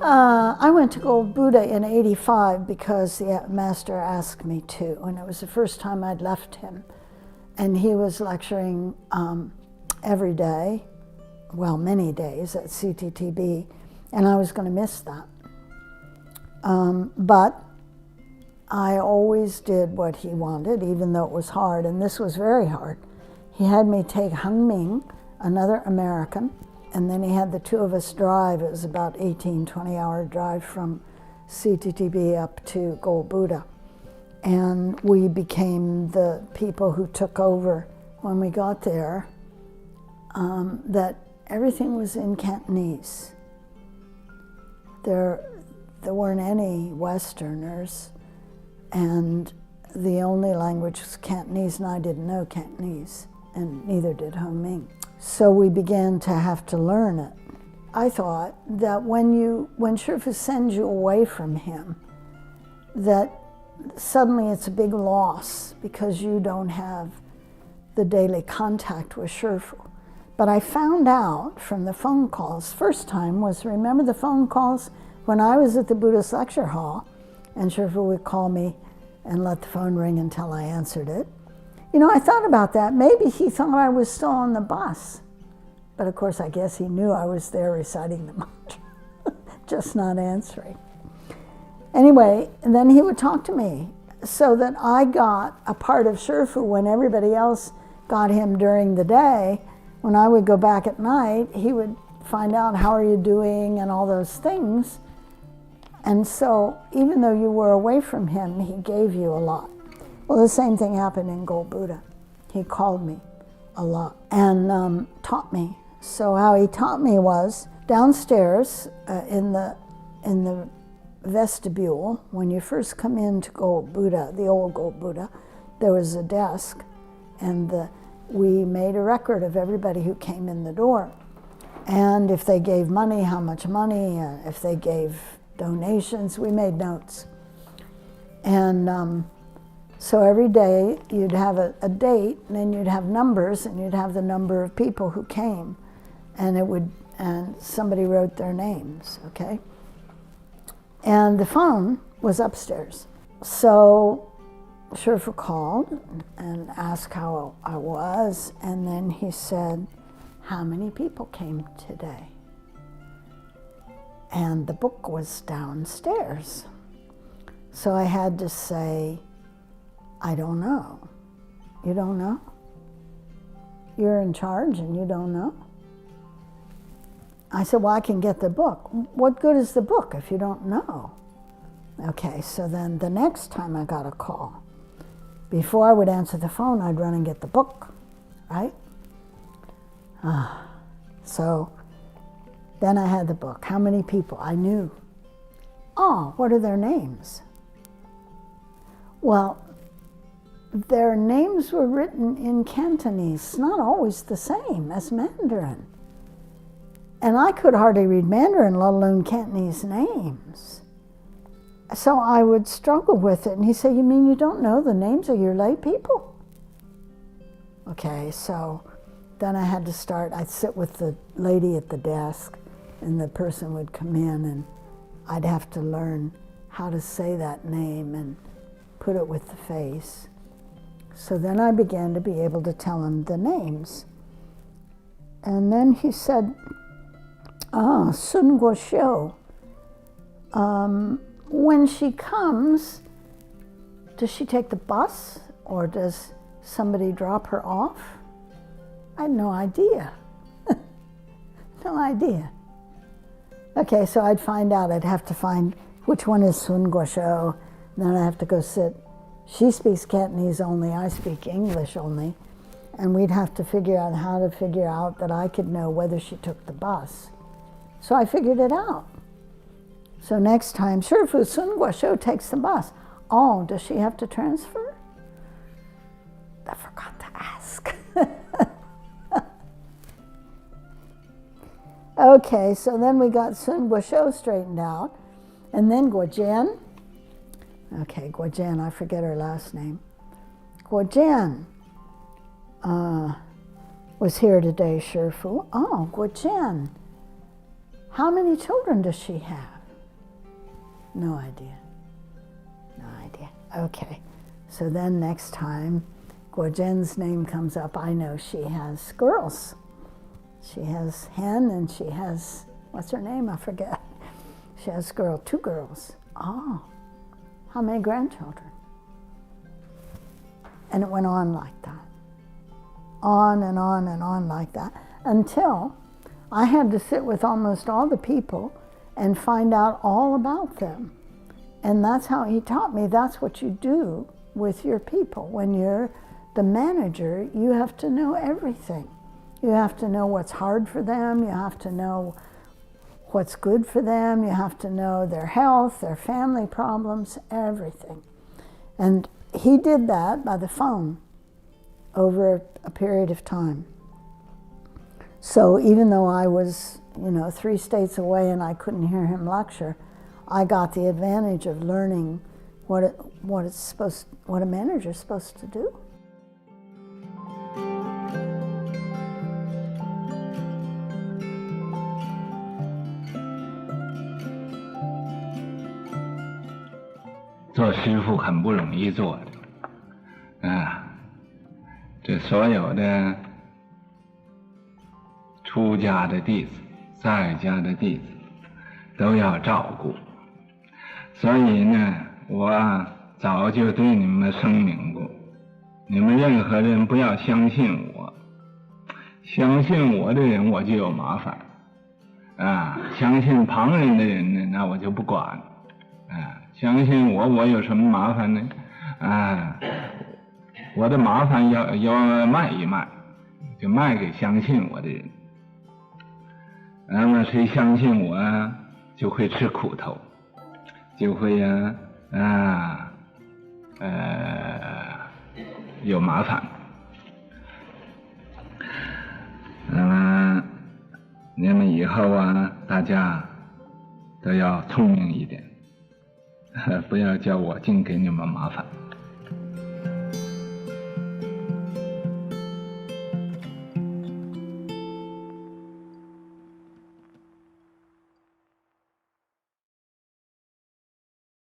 I went to Gold Buddha in '85 because the master asked me to, and it was the first time I'd left him. And he was lecturing every day, well, many days at CTTB, and I was going to miss that. But I always did what he wanted, even though it was hard, and this was very hard. He had me take Hung Ming, another American, and then he had the two of us drive. It was about 20-hour drive from CTTB up to Gold Buddha. And we became the people who took over when we got there, that everything was in Cantonese. There weren't any Westerners, and the only language was Cantonese, and I didn't know Cantonese, and neither did Hung Ming. So we began to have to learn it. I thought that when Shifu sends you away from him, that suddenly it's a big loss because you don't have the daily contact with Shifu. But I found out from the phone calls, first time was, remember the phone calls when I was at the Buddhist lecture hall, and Shifu would call me and let the phone ring until I answered it. You know, I thought about that. Maybe he thought I was still on the bus. But of course, I guess he knew I was there reciting the mantra, just not answering. Anyway, and then he would talk to me so that I got a part of Shifu when everybody else got him during the day. When I would go back at night, he would find out, how are you doing, and all those things. And so even though you were away from him, he gave you a lot. Well, the same thing happened in Gold Buddha. He called me a lot and taught me. So how he taught me was downstairs in the vestibule, when you first come into Gold Buddha, the old Gold Buddha, there was a desk, and we made a record of everybody who came in the door. And if they gave money, how much money, if they gave donations, we made notes. And so every day you'd have a date, and then you'd have numbers, and you'd have the number of people who came, and somebody wrote their names, okay? And the phone was upstairs. So Shifu called and asked how I was, and then he said, how many people came today? And the book was downstairs. So I had to say, I don't know. You don't know? You're in charge and you don't know? I said, well, I can get the book. What good is the book if you don't know? Okay, so then the next time I got a call, before I would answer the phone, I'd run and get the book, right? So then I had the book. How many people? I knew. Oh, what are their names? Well, their names were written in Cantonese. It's not always the same as Mandarin. And I could hardly read Mandarin, let alone Cantonese names. So I would struggle with it. And he said, you mean you don't know the names of your lay people? Okay, so then I had to start. I'd sit with the lady at the desk, and the person would come in, and I'd have to learn how to say that name and put it with the face. So then I began to be able to tell him the names. And then he said, Sun Guo Xiu. When she comes, does she take the bus, or does somebody drop her off? I had no idea. No idea. Okay, so I'd find out. I'd have to find which one is Sun Guo Xiu. Then I have to go sit. She speaks Cantonese only, I speak English only. And we'd have to figure out how to figure out that I could know whether she took the bus. So I figured it out. So next time, Shifu Sun Guo Xiu takes the bus. Oh, does she have to transfer? I forgot to ask. Okay, so then we got Sun Guo Xiu straightened out. And then Guo Jian. Okay, Guo Jian, I forget her last name. Guo Jian was here today, Shifu. Oh, Guo Jian. How many children does she have? No idea. No idea. Okay. So then next time Guo-Zhen's name comes up, I know she has girls. She has Hen and she has, what's her name? I forget. She has two girls. Oh, how many grandchildren? And it went on like that. On and on and on like that, until I had to sit with almost all the people and find out all about them. And that's how he taught me, that's what you do with your people. When you're the manager, you have to know everything. You have to know what's hard for them, you have to know what's good for them, you have to know their health, their family problems, everything. And he did that by the phone over a period of time. So even though I was, 3 states away and I couldn't hear him lecture, I got the advantage of learning what a manager's supposed to do.做师父很不容易做的，这所有的出家的弟子、在家的弟子都要照顾，所以呢，我早就对你们声明过，你们任何人不要相信我，相信我的人我就有麻烦，相信旁人的人呢，那我就不管，相信我有什么麻烦呢？我的麻烦要卖一卖，就卖给相信我的人。那么谁相信我就会吃苦头，就会有麻烦。那么以后大家都要聪明一点，不要叫我净给你们麻烦。